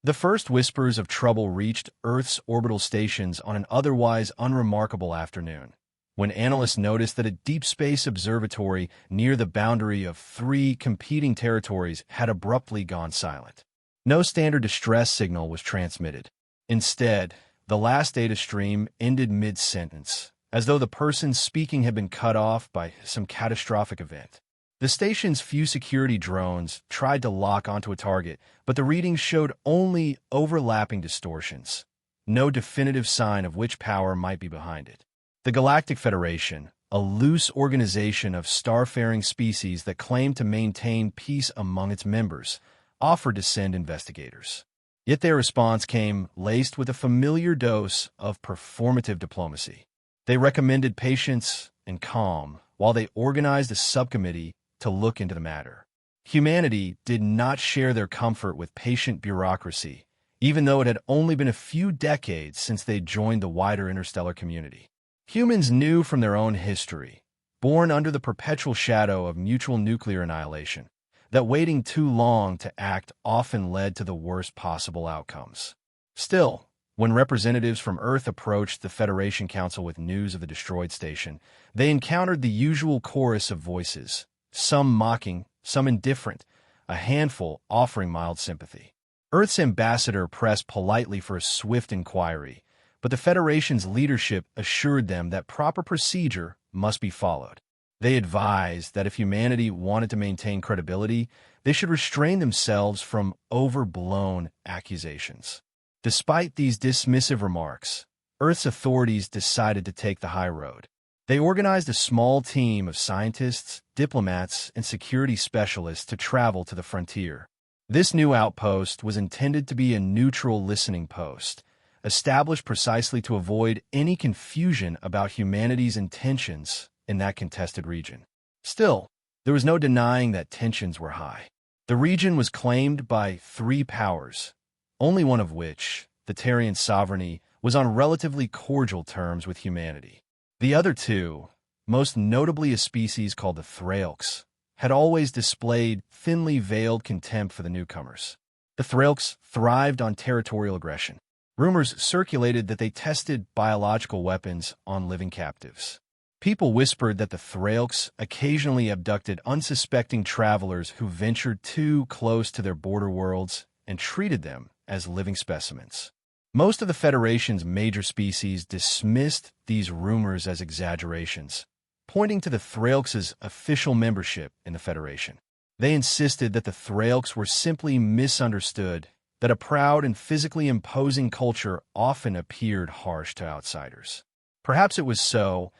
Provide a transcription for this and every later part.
The first whispers of trouble reached Earth's orbital stations on an otherwise unremarkable afternoon, when analysts noticed that a deep space observatory near the boundary of three competing territories had abruptly gone silent. No standard distress signal was transmitted. Instead, the last data stream ended mid-sentence, as though the person speaking had been cut off by some catastrophic event. The station's few security drones tried to lock onto a target, but the readings showed only overlapping distortions, no definitive sign of which power might be behind it. The Galactic Federation, a loose organization of starfaring species that claimed to maintain peace among its members, offered to send investigators. Yet their response came laced with a familiar dose of performative diplomacy. They recommended patience and calm while they organized a subcommittee to look into the matter. Humanity did not share their comfort with patient bureaucracy, even though it had only been a few decades since they joined the wider interstellar community. Humans knew from their own history, born under the perpetual shadow of mutual nuclear annihilation, that waiting too long to act often led to the worst possible outcomes. Still, when representatives from Earth approached the Federation Council with news of the destroyed station, they encountered the usual chorus of voices, some mocking, some indifferent, a handful offering mild sympathy. Earth's ambassador pressed politely for a swift inquiry, but the Federation's leadership assured them that proper procedure must be followed. They advised that if humanity wanted to maintain credibility, they should restrain themselves from overblown accusations. Despite these dismissive remarks, Earth's authorities decided to take the high road. They organized a small team of scientists, diplomats, and security specialists to travel to the frontier. This new outpost was intended to be a neutral listening post, established precisely to avoid any confusion about humanity's intentions in that contested region. Still, there was no denying that tensions were high. The region was claimed by three powers, only one of which, the Terrian sovereignty, was on relatively cordial terms with humanity. The other two, most notably a species called the Thralks, had always displayed thinly veiled contempt for the newcomers. The Thralks thrived on territorial aggression. Rumors circulated that they tested biological weapons on living captives. People whispered that the Thralks occasionally abducted unsuspecting travelers who ventured too close to their border worlds and treated them as living specimens. Most of the Federation's major species dismissed these rumors as exaggerations, pointing to the Thralks' official membership in the Federation. They insisted that the Thralks were simply misunderstood, that a proud and physically imposing culture often appeared harsh to outsiders. Perhaps it was so,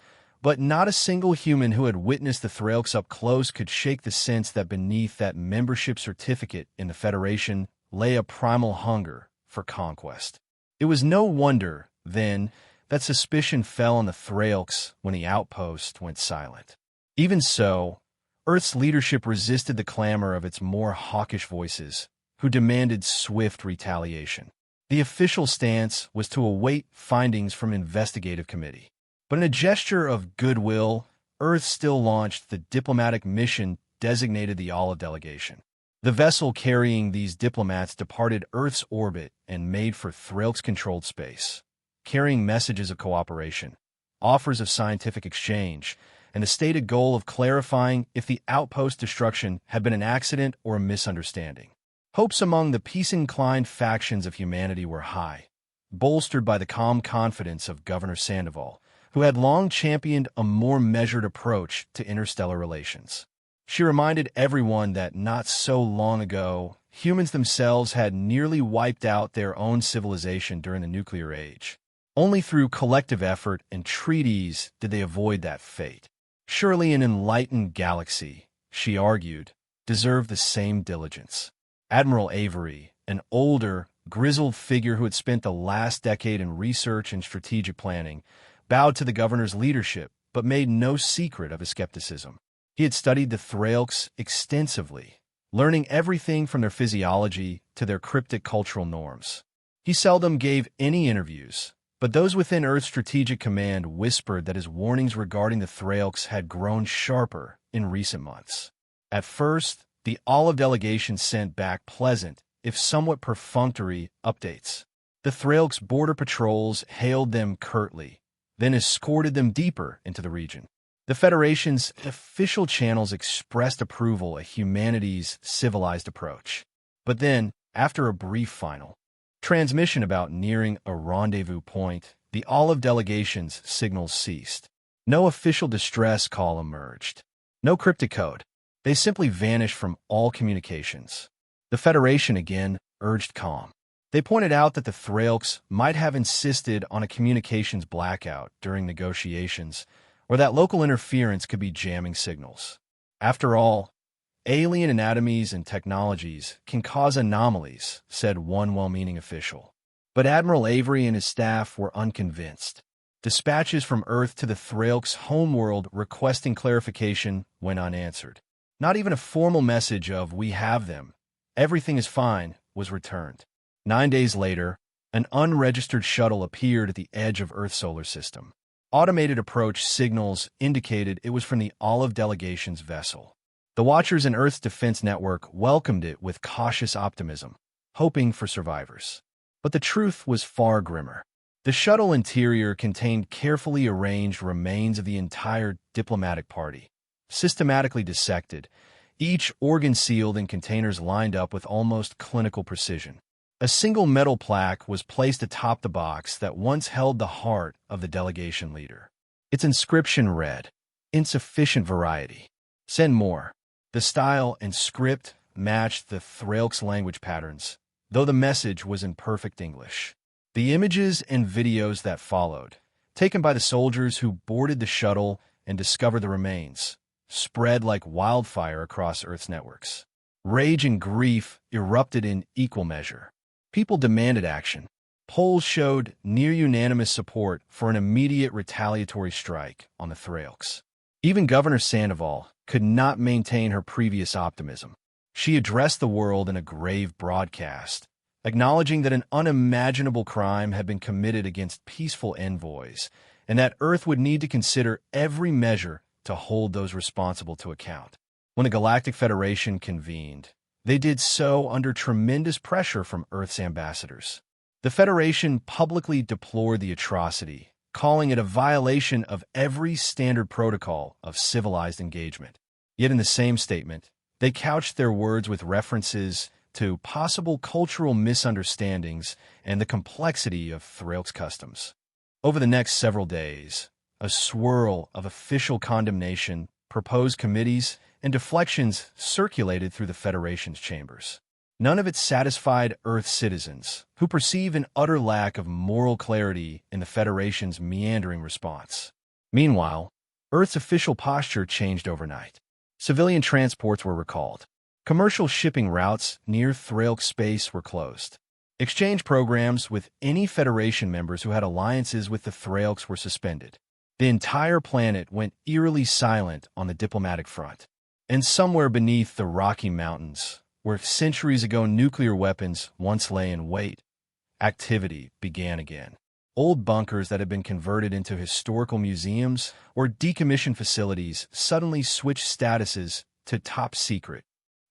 but not a single human who had witnessed the Thralks up close could shake the sense that beneath that membership certificate in the Federation lay a primal hunger for conquest. It was no wonder, then, that suspicion fell on the Thralks when the outpost went silent. Even so, Earth's leadership resisted the clamor of its more hawkish voices, who demanded swift retaliation. The official stance was to await findings from an investigative committee. But in a gesture of goodwill, Earth still launched the diplomatic mission designated the Olive Delegation. The vessel carrying these diplomats departed Earth's orbit and made for Thralks-controlled space, carrying messages of cooperation, offers of scientific exchange, and the stated goal of clarifying if the outpost destruction had been an accident or a misunderstanding. Hopes among the peace-inclined factions of humanity were high, bolstered by the calm confidence of Governor Sandoval, who had long championed a more measured approach to interstellar relations. She reminded everyone that not so long ago, humans themselves had nearly wiped out their own civilization during the nuclear age. Only through collective effort and treaties did they avoid that fate. Surely an enlightened galaxy, she argued, deserved the same diligence. Admiral Avery, an older, grizzled figure who had spent the last decade in research and strategic planning, bowed to the governor's leadership, but made no secret of his skepticism. He had studied the Thralks extensively, learning everything from their physiology to their cryptic cultural norms. He seldom gave any interviews, but those within Earth's strategic command whispered that his warnings regarding the Thralks had grown sharper in recent months. At first, the Olive Delegation sent back pleasant, if somewhat perfunctory, updates. The Thrale's border patrols hailed them curtly, then escorted them deeper into the region. The Federation's official channels expressed approval at humanity's civilized approach. But then, after a brief final transmission about nearing a rendezvous point, the olive delegation's signals ceased. No official distress call emerged. No cryptic code. They simply vanished from all communications. The Federation again urged calm. They pointed out that the Thralks might have insisted on a communications blackout during negotiations, or that local interference could be jamming signals. After all, alien anatomies and technologies can cause anomalies, said one well-meaning official. But Admiral Avery and his staff were unconvinced. Dispatches from Earth to the Thralks' homeworld requesting clarification went unanswered. Not even a formal message of, "We have them. Everything is fine," was returned. 9 days later, an unregistered shuttle appeared at the edge of Earth's solar system. Automated approach signals indicated it was from the Olive Delegation's vessel. The Watchers in Earth's defense network welcomed it with cautious optimism, hoping for survivors. But the truth was far grimmer. The shuttle interior contained carefully arranged remains of the entire diplomatic party, systematically dissected, each organ sealed in containers lined up with almost clinical precision. A single metal plaque was placed atop the box that once held the heart of the delegation leader. Its inscription read, "Insufficient variety. Send more." The style and script matched the Thralks' language patterns, though the message was in perfect English. The images and videos that followed, taken by the soldiers who boarded the shuttle and discovered the remains, spread like wildfire across Earth's networks. Rage and grief erupted in equal measure. People demanded action. Polls showed near-unanimous support for an immediate retaliatory strike on the Thralks. Even Governor Sandoval could not maintain her previous optimism. She addressed the world in a grave broadcast, acknowledging that an unimaginable crime had been committed against peaceful envoys, and that Earth would need to consider every measure to hold those responsible to account. When the Galactic Federation convened, they did so under tremendous pressure from Earth's ambassadors. The Federation publicly deplored the atrocity, calling it a violation of every standard protocol of civilized engagement. Yet in the same statement, they couched their words with references to possible cultural misunderstandings and the complexity of Thralks' customs. Over the next several days, a swirl of official condemnation, proposed committees, and deflections circulated through the Federation's chambers. None of it satisfied Earth citizens, who perceive an utter lack of moral clarity in the Federation's meandering response. Meanwhile, Earth's official posture changed overnight. Civilian transports were recalled. Commercial shipping routes near Thralk space were closed. Exchange programs with any Federation members who had alliances with the Thralks were suspended. The entire planet went eerily silent on the diplomatic front. And somewhere beneath the Rocky Mountains, where centuries ago nuclear weapons once lay in wait, activity began again. Old bunkers that had been converted into historical museums or decommissioned facilities suddenly switched statuses to top secret.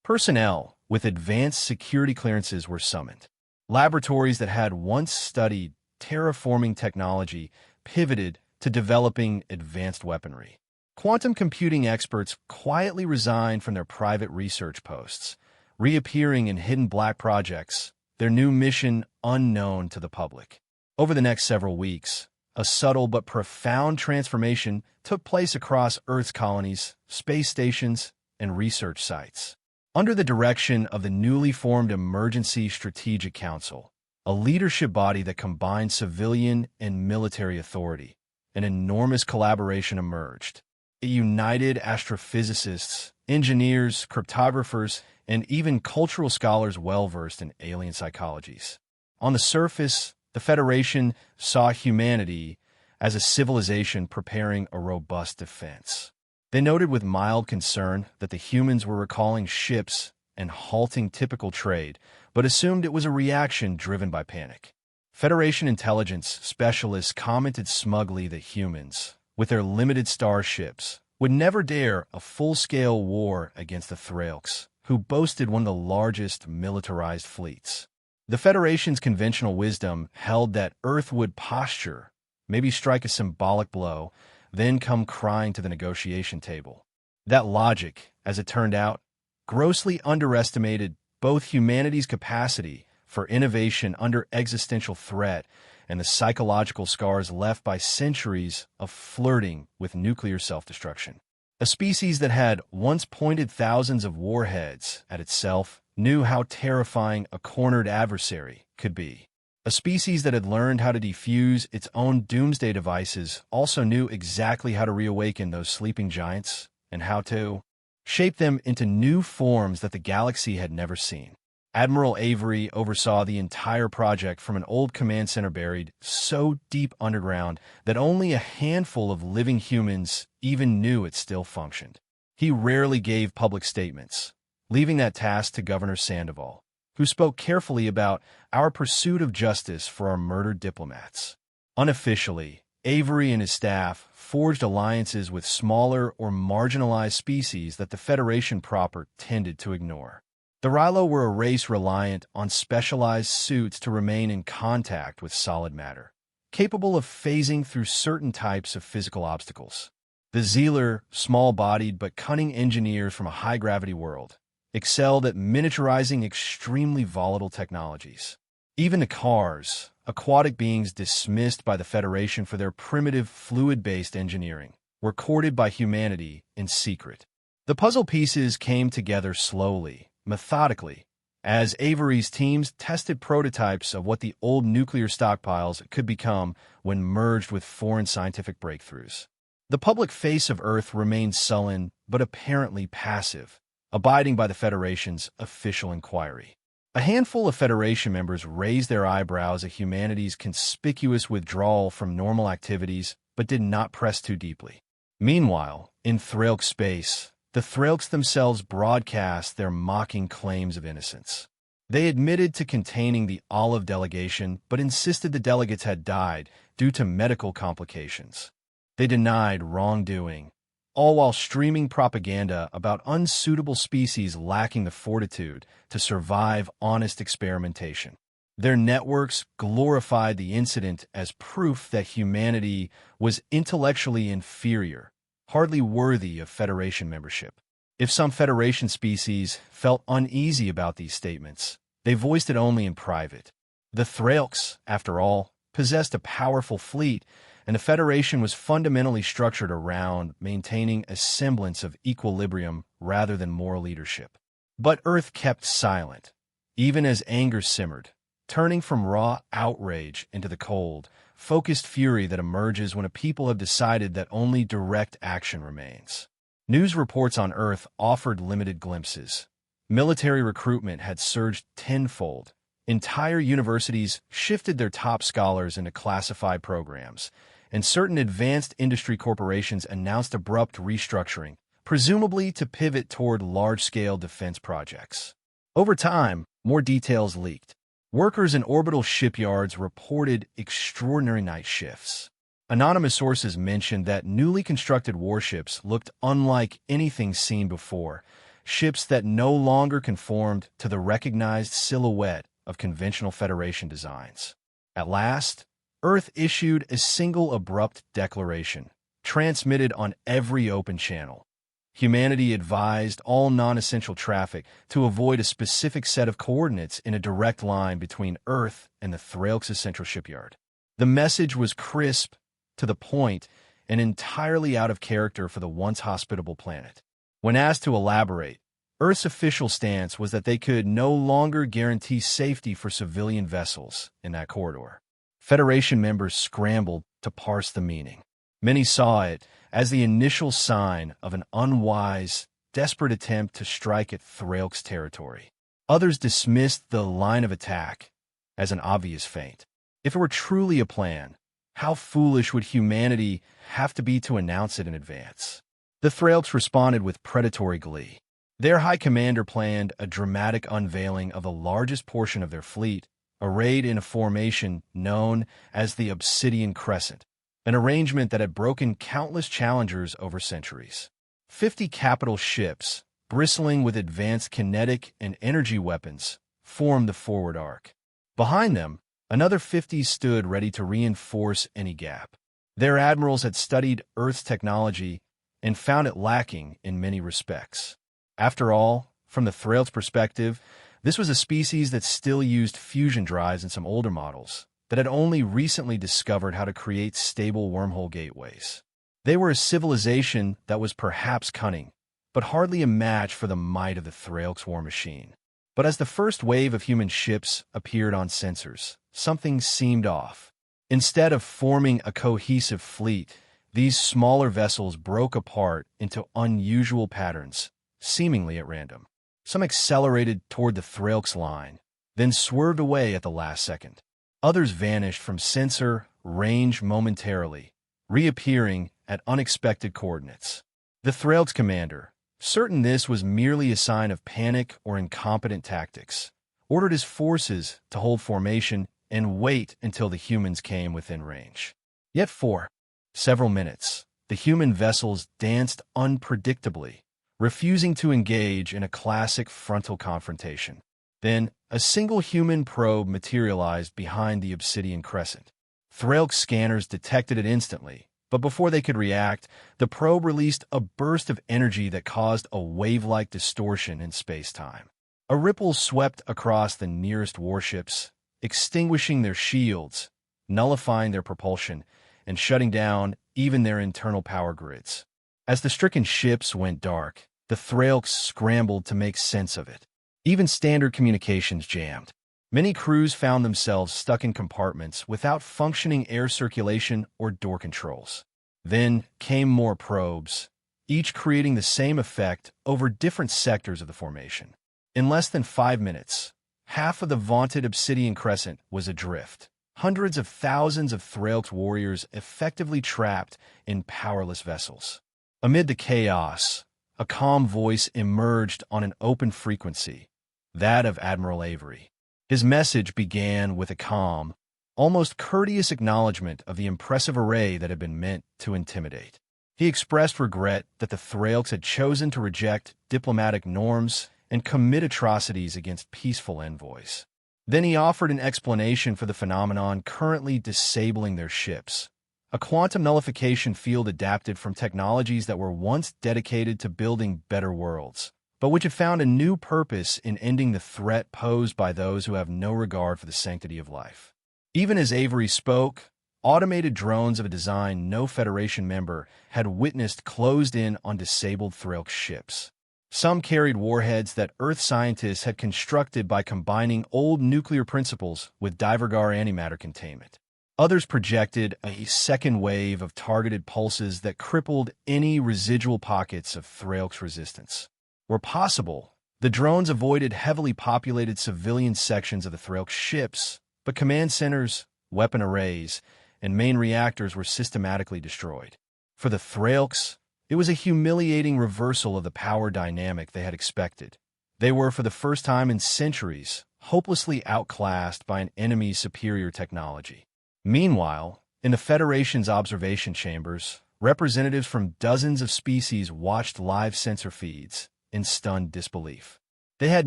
Personnel with advanced security clearances were summoned. Laboratories that had once studied terraforming technology pivoted to developing advanced weaponry. Quantum computing experts quietly resigned from their private research posts, reappearing in hidden black projects, their new mission unknown to the public. Over the next several weeks, a subtle but profound transformation took place across Earth's colonies, space stations, and research sites. Under the direction of the newly formed Emergency Strategic Council, a leadership body that combined civilian and military authority, an enormous collaboration emerged. It united astrophysicists, engineers, cryptographers, and even cultural scholars well-versed in alien psychologies. On the surface, the Federation saw humanity as a civilization preparing a robust defense. They noted with mild concern that the humans were recalling ships and halting typical trade, but assumed it was a reaction driven by panic. Federation intelligence specialists commented smugly that humans, with their limited starships, would never dare a full-scale war against the Thralks, who boasted one of the largest militarized fleets. The Federation's conventional wisdom held that Earth would posture, maybe strike a symbolic blow, then come crying to the negotiation table. That logic, as it turned out, grossly underestimated both humanity's capacity for innovation under existential threat and the psychological scars left by centuries of flirting with nuclear self-destruction. A species that had once pointed thousands of warheads at itself knew how terrifying a cornered adversary could be. A species that had learned how to defuse its own doomsday devices also knew exactly how to reawaken those sleeping giants and how to shape them into new forms that the galaxy had never seen. Admiral Avery oversaw the entire project from an old command center buried so deep underground that only a handful of living humans even knew it still functioned. He rarely gave public statements, leaving that task to Governor Sandoval, who spoke carefully about our pursuit of justice for our murdered diplomats. Unofficially, Avery and his staff forged alliances with smaller or marginalized species that the Federation proper tended to ignore. The Rilo were a race reliant on specialized suits to remain in contact with solid matter, capable of phasing through certain types of physical obstacles. The Zealer, small-bodied but cunning engineers from a high-gravity world, excelled at miniaturizing extremely volatile technologies. Even the Cars, aquatic beings dismissed by the Federation for their primitive fluid-based engineering, were courted by humanity in secret. The puzzle pieces came together slowly, methodically, as Avery's teams tested prototypes of what the old nuclear stockpiles could become when merged with foreign scientific breakthroughs. The public face of Earth remained sullen but apparently passive, abiding by the Federation's official inquiry. A handful of Federation members raised their eyebrows at humanity's conspicuous withdrawal from normal activities but did not press too deeply. Meanwhile, in Threlk space, the Threlks themselves broadcast their mocking claims of innocence. They admitted to containing the Olive delegation, but insisted the delegates had died due to medical complications. They denied wrongdoing, all while streaming propaganda about unsuitable species lacking the fortitude to survive honest experimentation. Their networks glorified the incident as proof that humanity was intellectually inferior, hardly worthy of Federation membership. If some Federation species felt uneasy about these statements, they voiced it only in private. The Threlks, after all, possessed a powerful fleet, and the Federation was fundamentally structured around maintaining a semblance of equilibrium rather than moral leadership. But Earth kept silent, even as anger simmered, turning from raw outrage into the cold, focused fury that emerges when a people have decided that only direct action remains. News reports on Earth offered limited glimpses. Military recruitment had surged tenfold. Entire universities shifted their top scholars into classified programs, and certain advanced industry corporations announced abrupt restructuring, presumably to pivot toward large-scale defense projects. Over time, more details leaked. Workers in orbital shipyards reported extraordinary night shifts. Anonymous sources mentioned that newly constructed warships looked unlike anything seen before, ships that no longer conformed to the recognized silhouette of conventional Federation designs. At last, Earth issued a single abrupt declaration, transmitted on every open channel. Humanity advised all non-essential traffic to avoid a specific set of coordinates in a direct line between Earth and the Threlks' central shipyard. The message was crisp, to the point, and entirely out of character for the once hospitable planet. When asked to elaborate, Earth's official stance was that they could no longer guarantee safety for civilian vessels in that corridor. Federation members scrambled to parse the meaning. Many saw it as the initial sign of an unwise, desperate attempt to strike at Threlk's territory. Others dismissed the line of attack as an obvious feint. If it were truly a plan, how foolish would humanity have to be to announce it in advance? The Threlks responded with predatory glee. Their high commander planned a dramatic unveiling of the largest portion of their fleet, arrayed in a formation known as the Obsidian Crescent, an arrangement that had broken countless challengers over centuries. 50 capital ships, bristling with advanced kinetic and energy weapons, formed the forward arc. Behind them, another 50 stood ready to reinforce any gap. Their admirals had studied Earth's technology and found it lacking in many respects. After all, from the Thrale's perspective, this was a species that still used fusion drives in some older models, that had only recently discovered how to create stable wormhole gateways. They were a civilization that was perhaps cunning, but hardly a match for the might of the Thrale's war machine. But as the first wave of human ships appeared on sensors, something seemed off. Instead of forming a cohesive fleet, these smaller vessels broke apart into unusual patterns, seemingly at random. Some accelerated toward the Thrale's line, then swerved away at the last second. Others vanished from sensor range momentarily, reappearing at unexpected coordinates. The Thrale's commander, certain this was merely a sign of panic or incompetent tactics, ordered his forces to hold formation and wait until the humans came within range. Yet for several minutes, the human vessels danced unpredictably, refusing to engage in a classic frontal confrontation. Then, a single human probe materialized behind the obsidian crescent. Thrale's scanners detected it instantly, but before they could react, the probe released a burst of energy that caused a wave-like distortion in space-time. A ripple swept across the nearest warships, extinguishing their shields, nullifying their propulsion, and shutting down even their internal power grids. As the stricken ships went dark, the Thrale's scrambled to make sense of it. Even standard communications jammed. Many crews found themselves stuck in compartments without functioning air circulation or door controls. Then came more probes, each creating the same effect over different sectors of the formation. In less than 5 minutes, half of the vaunted obsidian crescent was adrift. Hundreds of thousands of Thrale's warriors effectively trapped in powerless vessels. Amid the chaos, a calm voice emerged on an open frequency, that of Admiral Avery. His message began with a calm, almost courteous acknowledgement of the impressive array that had been meant to intimidate. He expressed regret that the Thrale's had chosen to reject diplomatic norms and commit atrocities against peaceful envoys. Then he offered an explanation for the phenomenon currently disabling their ships, a quantum nullification field adapted from technologies that were once dedicated to building better worlds, but which have found a new purpose in ending the threat posed by those who have no regard for the sanctity of life. Even as Avery spoke, automated drones of a design no Federation member had witnessed closed in on disabled Thrale's ships. Some carried warheads that Earth scientists had constructed by combining old nuclear principles with Divergar antimatter containment. Others projected a second wave of targeted pulses that crippled any residual pockets of Thrale's resistance. Where possible, the drones avoided heavily populated civilian sections of the Thrale's ships, but command centers, weapon arrays, and main reactors were systematically destroyed. For the Thrale's, it was a humiliating reversal of the power dynamic they had expected. They were, for the first time in centuries, hopelessly outclassed by an enemy's superior technology. Meanwhile, in the Federation's observation chambers, representatives from dozens of species watched live sensor feeds in stunned disbelief. They had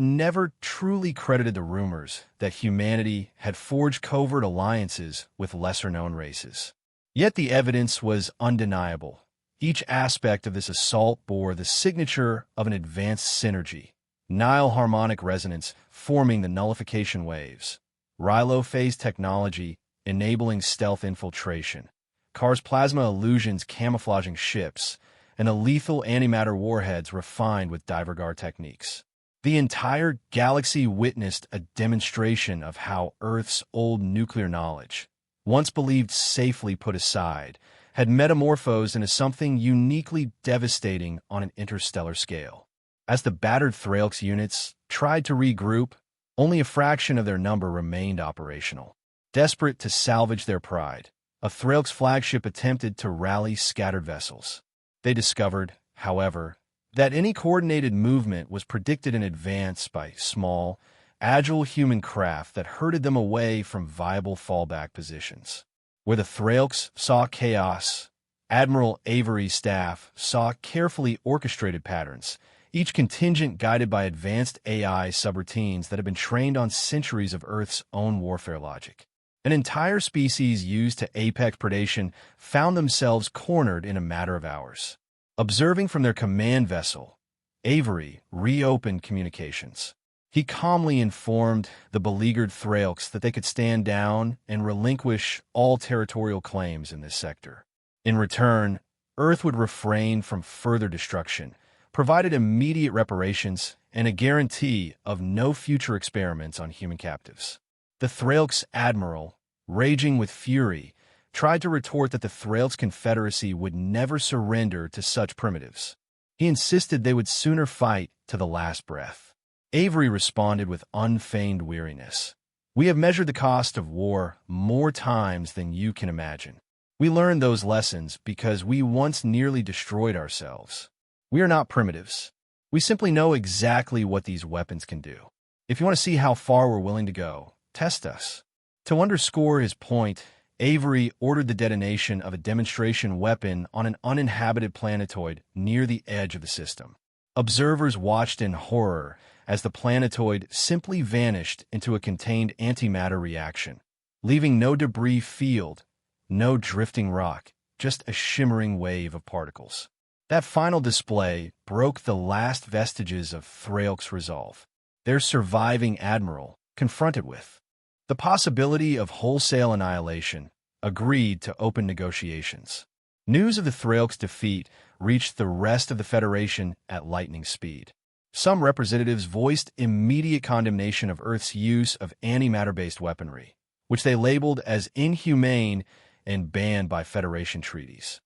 never truly credited the rumors that humanity had forged covert alliances with lesser-known races. Yet the evidence was undeniable. Each aspect of this assault bore the signature of an advanced synergy: Nile harmonic resonance forming the nullification waves, Rilo phase technology enabling stealth infiltration, Kars plasma illusions camouflaging ships, and the lethal antimatter warheads refined with Divergar techniques. The entire galaxy witnessed a demonstration of how Earth's old nuclear knowledge, once believed safely put aside, had metamorphosed into something uniquely devastating on an interstellar scale. As the battered Thrale's units tried to regroup, only a fraction of their number remained operational. Desperate to salvage their pride, a Thrale's flagship attempted to rally scattered vessels. They discovered, however, that any coordinated movement was predicted in advance by small, agile human craft that herded them away from viable fallback positions. Where the Thrale's saw chaos, Admiral Avery's staff saw carefully orchestrated patterns, each contingent guided by advanced AI subroutines that have been trained on centuries of Earth's own warfare logic. An entire species used to apex predation found themselves cornered in a matter of hours. Observing from their command vessel, Avery reopened communications. He calmly informed the beleaguered Thralks that they could stand down and relinquish all territorial claims in this sector. In return, Earth would refrain from further destruction, provided immediate reparations and a guarantee of no future experiments on human captives. The Thralks' admiral, raging with fury, tried to retort that the Thralks' confederacy would never surrender to such primitives. He insisted they would sooner fight to the last breath. Avery responded with unfeigned weariness. "We have measured the cost of war more times than you can imagine. We learned those lessons because we once nearly destroyed ourselves. We are not primitives. We simply know exactly what these weapons can do. If you want to see how far we're willing to go, test us." To underscore his point, Avery ordered the detonation of a demonstration weapon on an uninhabited planetoid near the edge of the system. Observers watched in horror as the planetoid simply vanished into a contained antimatter reaction, leaving no debris field, no drifting rock, just a shimmering wave of particles. That final display broke the last vestiges of Thralk's resolve. Their surviving admiral, confronted with the possibility of wholesale annihilation, agreed to open negotiations. News of the Thralks' defeat reached the rest of the Federation at lightning speed. Some representatives voiced immediate condemnation of Earth's use of antimatter-based weaponry, which they labeled as inhumane and banned by Federation treaties.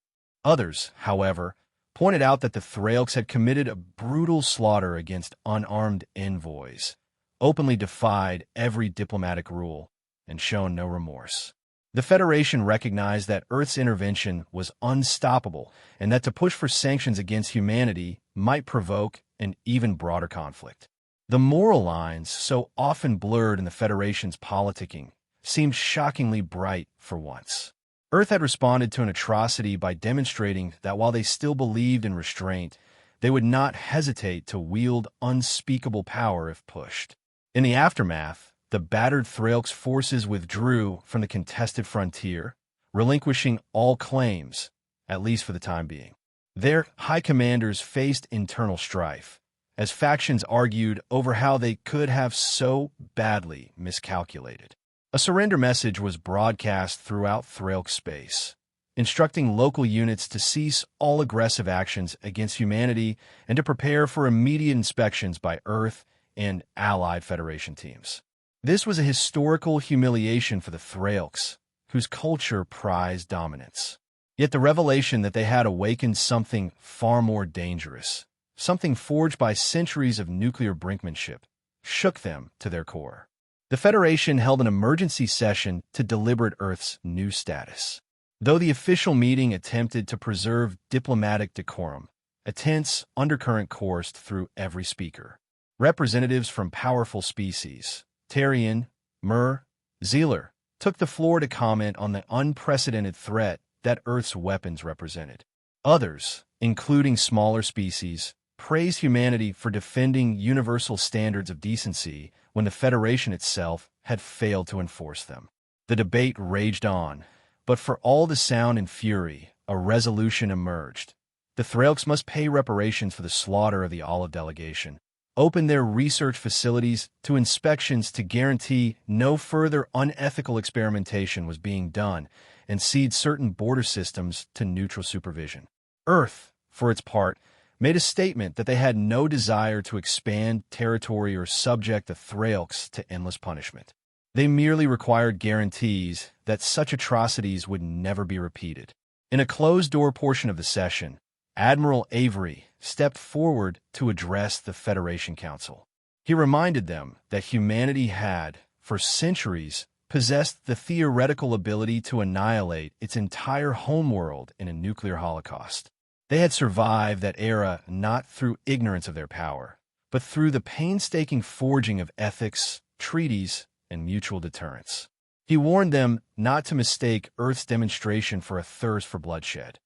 Others, however, pointed out that the Thralks had committed a brutal slaughter against unarmed envoys, openly defied every diplomatic rule, and shown no remorse. The Federation recognized that Earth's intervention was unstoppable and that to push for sanctions against humanity might provoke an even broader conflict. The moral lines, so often blurred in the Federation's politicking, seemed shockingly bright for once. Earth had responded to an atrocity by demonstrating that while they still believed in restraint, they would not hesitate to wield unspeakable power if pushed. In the aftermath, the battered Thralks' forces withdrew from the contested frontier, relinquishing all claims, at least for the time being. Their high commanders faced internal strife, as factions argued over how they could have so badly miscalculated. A surrender message was broadcast throughout Thralk space, instructing local units to cease all aggressive actions against humanity and to prepare for immediate inspections by Earth and allied Federation teams. This was a historical humiliation for the Thralks, whose culture prized dominance. Yet the revelation that they had awakened something far more dangerous, something forged by centuries of nuclear brinkmanship, shook them to their core. The Federation held an emergency session to deliberate Earth's new status. Though the official meeting attempted to preserve diplomatic decorum, a tense undercurrent coursed through every speaker. Representatives from powerful species, Terrian, Mur, Zealer, took the floor to comment on the unprecedented threat that Earth's weapons represented. Others, including smaller species, praised humanity for defending universal standards of decency when the Federation itself had failed to enforce them. The debate raged on, but for all the sound and fury, a resolution emerged. The Thralks must pay reparations for the slaughter of the Olive delegation, open their research facilities to inspections to guarantee no further unethical experimentation was being done, and cede certain border systems to neutral supervision. Earth, for its part, made a statement that they had no desire to expand territory or subject the Thralks to endless punishment. They merely required guarantees that such atrocities would never be repeated. In a closed-door portion of the session, Admiral Avery stepped forward to address the Federation Council. He reminded them that humanity had, for centuries, possessed the theoretical ability to annihilate its entire homeworld in a nuclear holocaust. They had survived that era not through ignorance of their power, but through the painstaking forging of ethics, treaties, and mutual deterrence. He warned them not to mistake Earth's demonstration for a thirst for bloodshed.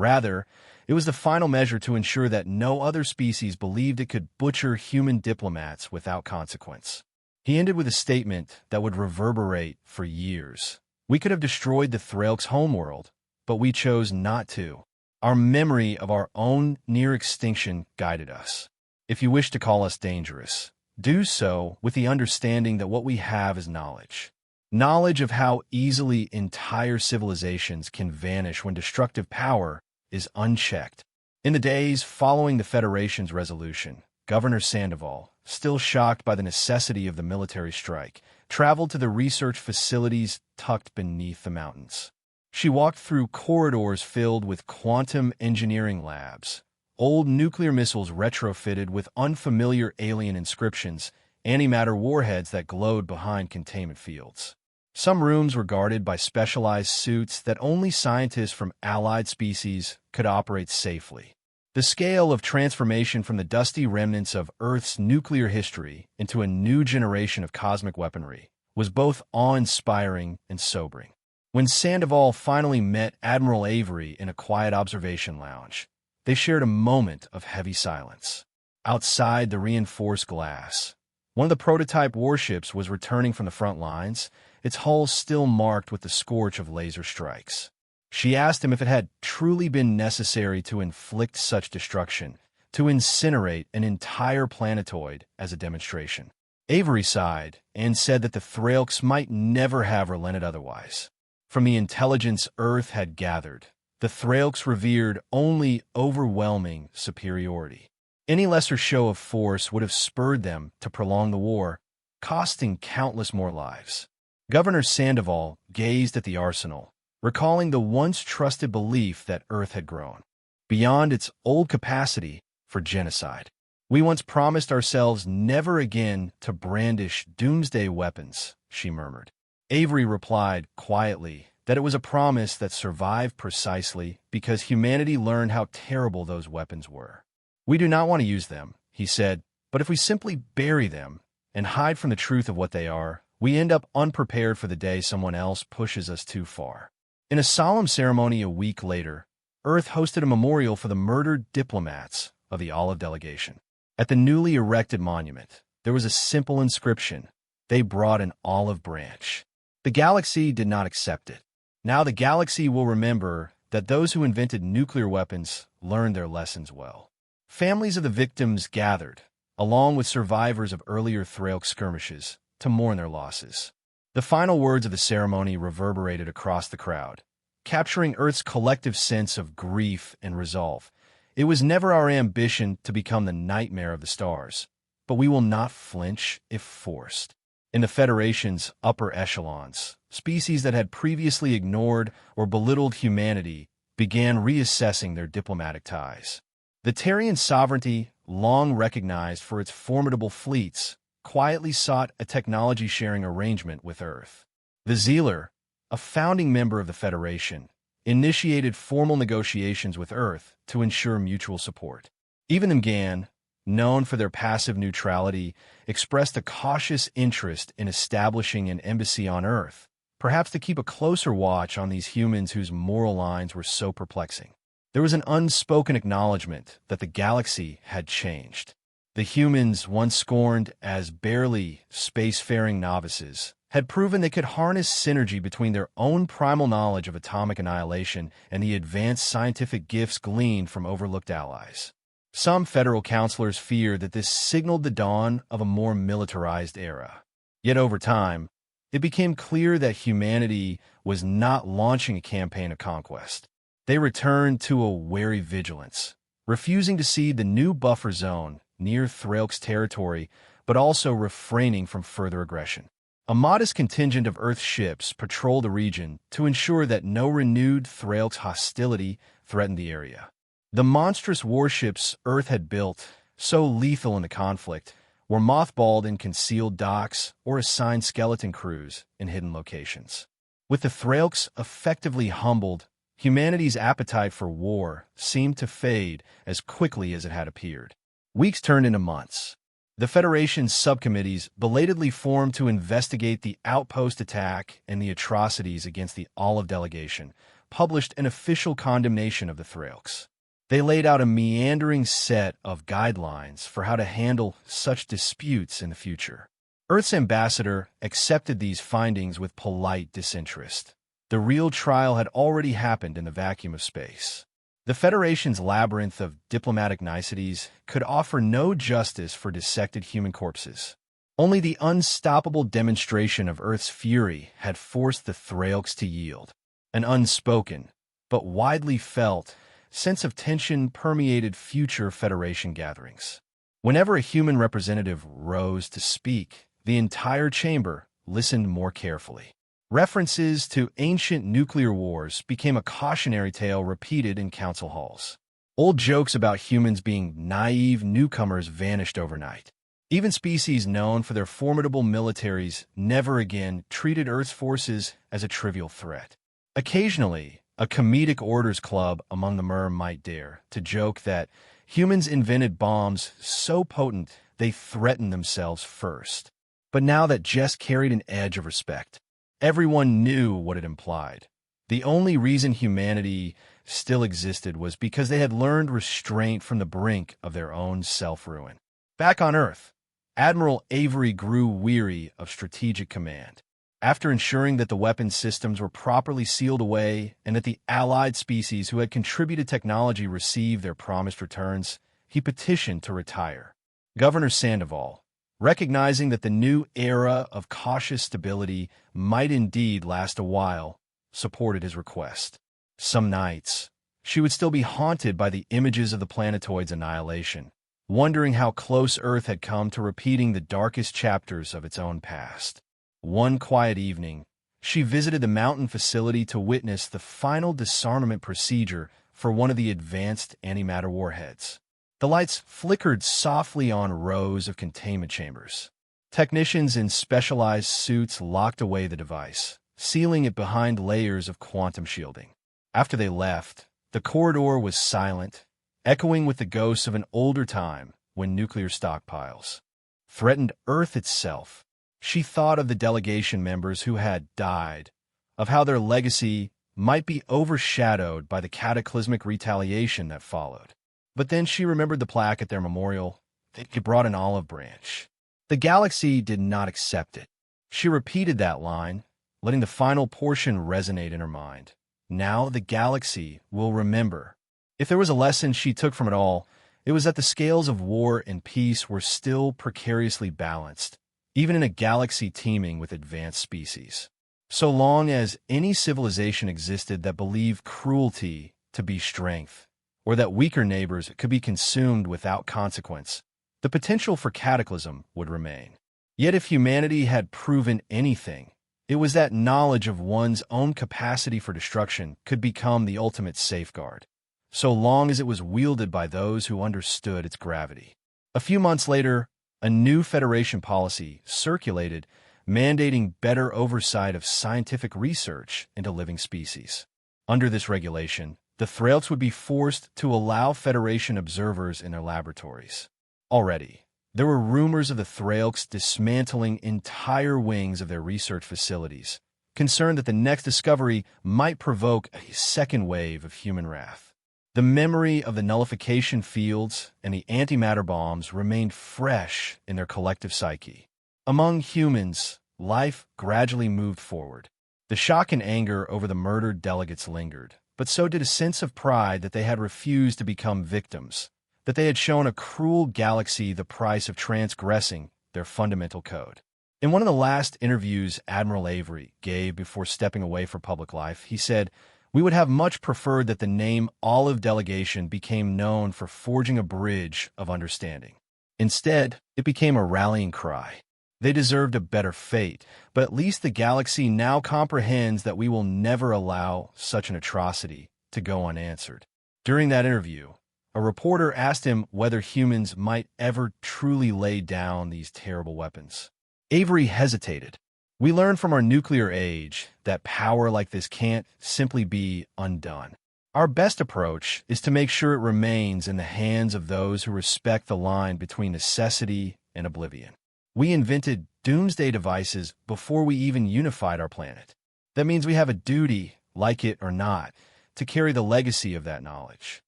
Rather, it was the final measure to ensure that no other species believed it could butcher human diplomats without consequence. He ended with a statement that would reverberate for years. We could have destroyed the Threlk's homeworld, but we chose not to. Our memory of our own near extinction guided us. If you wish to call us dangerous, do so with the understanding that what we have is knowledge. Knowledge of how easily entire civilizations can vanish when destructive power is unchecked. In the days following the Federation's resolution, Governor Sandoval, still shocked by the necessity of the military strike, traveled to the research facilities tucked beneath the mountains. She walked through corridors filled with quantum engineering labs, old nuclear missiles retrofitted with unfamiliar alien inscriptions, antimatter warheads that glowed behind containment fields. Some rooms were guarded by specialized suits that only scientists from allied species could operate safely. The scale of transformation from the dusty remnants of Earth's nuclear history into a new generation of cosmic weaponry was both awe-inspiring and sobering. When Sandoval finally met Admiral Avery in a quiet observation lounge, they shared a moment of heavy silence. Outside the reinforced glass, one of the prototype warships was returning from the front lines, its hull still marked with the scorch of laser strikes. She asked him if it had truly been necessary to inflict such destruction, to incinerate an entire planetoid as a demonstration. Avery sighed and said that the Threlks might never have relented otherwise. From the intelligence Earth had gathered, the Threlks revered only overwhelming superiority. Any lesser show of force would have spurred them to prolong the war, costing countless more lives. Governor Sandoval gazed at the arsenal, recalling the once trusted belief that Earth had grown beyond its old capacity for genocide. We once promised ourselves never again to brandish doomsday weapons, she murmured. Avery replied quietly that it was a promise that survived precisely because humanity learned how terrible those weapons were. We do not want to use them, he said, but if we simply bury them and hide from the truth of what they are, we end up unprepared for the day someone else pushes us too far. In a solemn ceremony a week later, Earth hosted a memorial for the murdered diplomats of the Olive Delegation. At the newly erected monument, there was a simple inscription: "They brought an olive branch." The galaxy did not accept it. Now the galaxy will remember that those who invented nuclear weapons learned their lessons well. Families of the victims gathered, along with survivors of earlier Threlk skirmishes, to mourn their losses. The final words of the ceremony reverberated across the crowd, capturing Earth's collective sense of grief and resolve. It was never our ambition to become the nightmare of the stars, but we will not flinch if forced. In the Federation's upper echelons, species that had previously ignored or belittled humanity began reassessing their diplomatic ties. The Terrian sovereignty, long recognized for its formidable fleets, quietly sought a technology-sharing arrangement with Earth. The Zealer, a founding member of the Federation, initiated formal negotiations with Earth to ensure mutual support. Even the Mgan, known for their passive neutrality, expressed a cautious interest in establishing an embassy on Earth, perhaps to keep a closer watch on these humans whose moral lines were so perplexing. There was an unspoken acknowledgement that the galaxy had changed. The humans, once scorned as barely spacefaring novices, had proven they could harness synergy between their own primal knowledge of atomic annihilation and the advanced scientific gifts gleaned from overlooked allies. Some federal counselors feared that this signaled the dawn of a more militarized era. Yet over time, it became clear that humanity was not launching a campaign of conquest. They returned to a wary vigilance, refusing to cede the new buffer zone near Threlk's territory, but also refraining from further aggression. A modest contingent of Earth ships patrolled the region to ensure that no renewed Threlk's hostility threatened the area. The monstrous warships Earth had built, so lethal in the conflict, were mothballed in concealed docks or assigned skeleton crews in hidden locations. With the Threlks effectively humbled, humanity's appetite for war seemed to fade as quickly as it had appeared. Weeks turned into months. The Federation's subcommittees, belatedly formed to investigate the outpost attack and the atrocities against the Olive delegation, published an official condemnation of the Thralks. They laid out a meandering set of guidelines for how to handle such disputes in the future. Earth's ambassador accepted these findings with polite disinterest. The real trial had already happened in the vacuum of space. The Federation's labyrinth of diplomatic niceties could offer no justice for dissected human corpses. Only the unstoppable demonstration of Earth's fury had forced the Thralks to yield. An unspoken, but widely felt, sense of tension permeated future Federation gatherings. Whenever a human representative rose to speak, the entire chamber listened more carefully. References to ancient nuclear wars became a cautionary tale repeated in council halls. Old jokes about humans being naive newcomers vanished overnight. Even species known for their formidable militaries never again treated Earth's forces as a trivial threat. Occasionally, a comedic orders club among the Mer might dare to joke that humans invented bombs so potent they threatened themselves first. But now that jest carried an edge of respect. Everyone knew what it implied. The only reason humanity still existed was because they had learned restraint from the brink of their own self-ruin. Back on Earth, Admiral Avery grew weary of strategic command. After ensuring that the weapons systems were properly sealed away and that the allied species who had contributed technology received their promised returns, he petitioned to retire. Governor Sandoval, recognizing that the new era of cautious stability might indeed last a while, supported his request. Some nights, she would still be haunted by the images of the planetoid's annihilation, wondering how close Earth had come to repeating the darkest chapters of its own past. One quiet evening, she visited the mountain facility to witness the final disarmament procedure for one of the advanced antimatter warheads. The lights flickered softly on rows of containment chambers. Technicians in specialized suits locked away the device, sealing it behind layers of quantum shielding. After they left, the corridor was silent, echoing with the ghosts of an older time when nuclear stockpiles threatened Earth itself. She thought of the delegation members who had died, of how their legacy might be overshadowed by the cataclysmic retaliation that followed. But then she remembered the plaque at their memorial. They brought an olive branch. The galaxy did not accept it. She repeated that line, letting the final portion resonate in her mind. Now the galaxy will remember. If there was a lesson she took from it all, it was that the scales of war and peace were still precariously balanced, even in a galaxy teeming with advanced species. So long as any civilization existed that believed cruelty to be strength, or that weaker neighbors could be consumed without consequence, the potential for cataclysm would remain. Yet if humanity had proven anything, it was that knowledge of one's own capacity for destruction could become the ultimate safeguard, so long as it was wielded by those who understood its gravity. A few months later, a new Federation policy circulated mandating better oversight of scientific research into living species. Under this regulation, the Thralks would be forced to allow Federation observers in their laboratories. Already, there were rumors of the Thralks dismantling entire wings of their research facilities, concerned that the next discovery might provoke a second wave of human wrath. The memory of the nullification fields and the antimatter bombs remained fresh in their collective psyche. Among humans, life gradually moved forward. The shock and anger over the murdered delegates lingered, but so did a sense of pride that they had refused to become victims, that they had shown a cruel galaxy the price of transgressing their fundamental code. In one of the last interviews Admiral Avery gave before stepping away for public life, he said, "We would have much preferred that the name Olive Delegation became known for forging a bridge of understanding. Instead, it became a rallying cry. They deserved a better fate, but at least the galaxy now comprehends that we will never allow such an atrocity to go unanswered." During that interview, a reporter asked him whether humans might ever truly lay down these terrible weapons. Avery hesitated. "We learn from our nuclear age that power like this can't simply be undone. Our best approach is to make sure it remains in the hands of those who respect the line between necessity and oblivion. We invented doomsday devices before we even unified our planet. That means we have a duty, like it or not, to carry the legacy of that knowledge.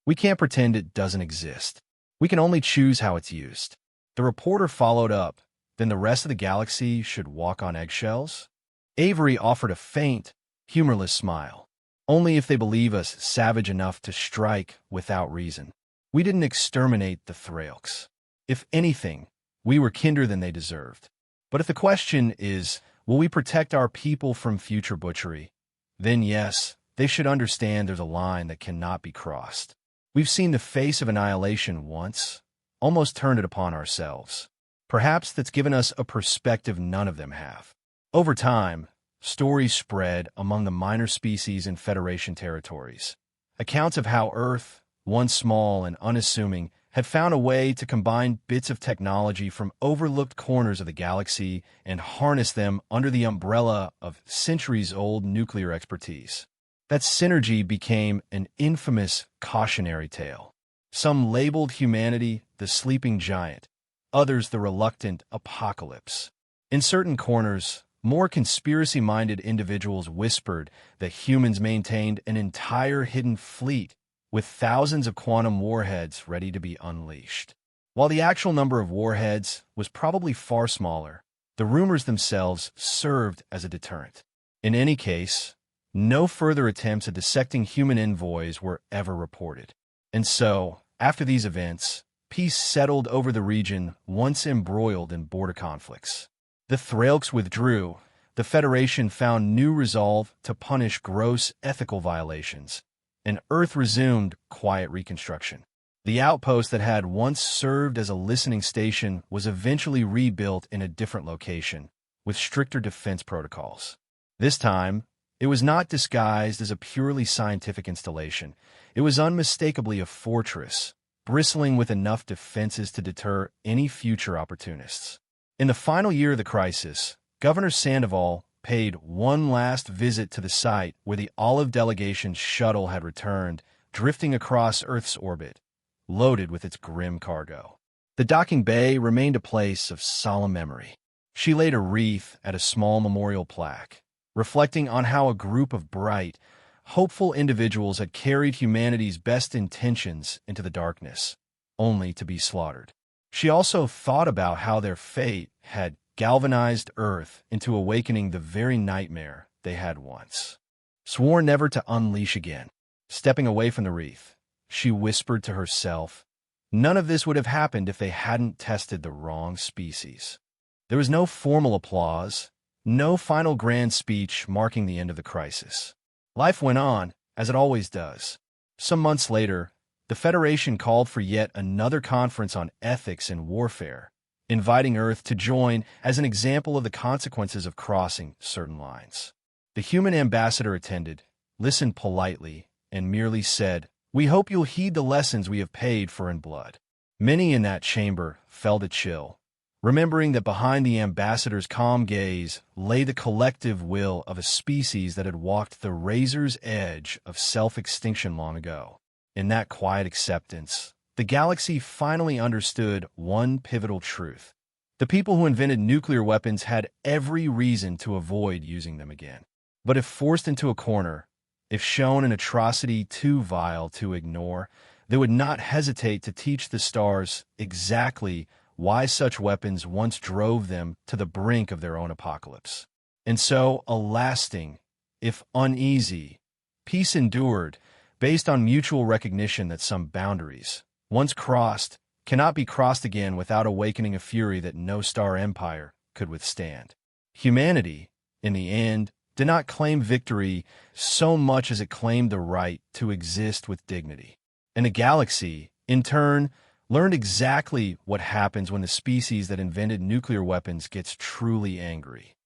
We can't pretend it doesn't exist. We can only choose how it's used. The reporter followed up, then the rest of the galaxy should walk on eggshells? Avery offered a faint, humorless smile. Only if they believe us savage enough to strike without reason. We didn't exterminate the Thralks. If anything, we were kinder than they deserved. But if the question is, will we protect our people from future butchery? Then yes, they should understand there's a line that cannot be crossed. We've seen the face of annihilation once, almost turned it upon ourselves. Perhaps that's given us a perspective none of them have. Over time, stories spread among the minor species in Federation territories. Accounts of how Earth, once small and unassuming, had found a way to combine bits of technology from overlooked corners of the galaxy and harness them under the umbrella of centuries-old nuclear expertise. That synergy became an infamous cautionary tale. Some labeled humanity the sleeping giant, others the reluctant apocalypse. In certain corners, more conspiracy-minded individuals whispered that humans maintained an entire hidden fleet with thousands of quantum warheads ready to be unleashed. While the actual number of warheads was probably far smaller, the rumors themselves served as a deterrent. In any case, no further attempts at dissecting human envoys were ever reported. And so, after these events, peace settled over the region once embroiled in border conflicts. The Thralks withdrew. The Federation found new resolve to punish gross ethical violations, and Earth resumed quiet reconstruction. The outpost that had once served as a listening station was eventually rebuilt in a different location, with stricter defense protocols. This time, it was not disguised as a purely scientific installation. It was unmistakably a fortress, bristling with enough defenses to deter any future opportunists. In the final year of the crisis, Governor Sandoval paid one last visit to the site where the Olive delegation's shuttle had returned, drifting across Earth's orbit, loaded with its grim cargo. The docking bay remained a place of solemn memory. She laid a wreath at a small memorial plaque, reflecting on how a group of bright, hopeful individuals had carried humanity's best intentions into the darkness, only to be slaughtered. She also thought about how their fate had galvanized Earth into awakening the very nightmare they had once. Sworn never to unleash again. Stepping away from the wreath, she whispered to herself, none of this would have happened if they hadn't tested the wrong species. There was no formal applause, no final grand speech marking the end of the crisis. Life went on, as it always does. Some months later, the Federation called for yet another conference on ethics and warfare, inviting Earth to join as an example of the consequences of crossing certain lines. The human ambassador attended, listened politely, and merely said, "We hope you'll heed the lessons we have paid for in blood." Many in that chamber felt a chill, remembering that behind the ambassador's calm gaze lay the collective will of a species that had walked the razor's edge of self-extinction long ago. In that quiet acceptance, the galaxy finally understood one pivotal truth. The people who invented nuclear weapons had every reason to avoid using them again. But if forced into a corner, if shown an atrocity too vile to ignore, they would not hesitate to teach the stars exactly why such weapons once drove them to the brink of their own apocalypse. And so, a lasting, if uneasy, peace endured, based on mutual recognition that some boundaries, once crossed, cannot be crossed again without awakening a fury that no star empire could withstand. Humanity, in the end, did not claim victory so much as it claimed the right to exist with dignity. And the galaxy, in turn, learned exactly what happens when the species that invented nuclear weapons gets truly angry.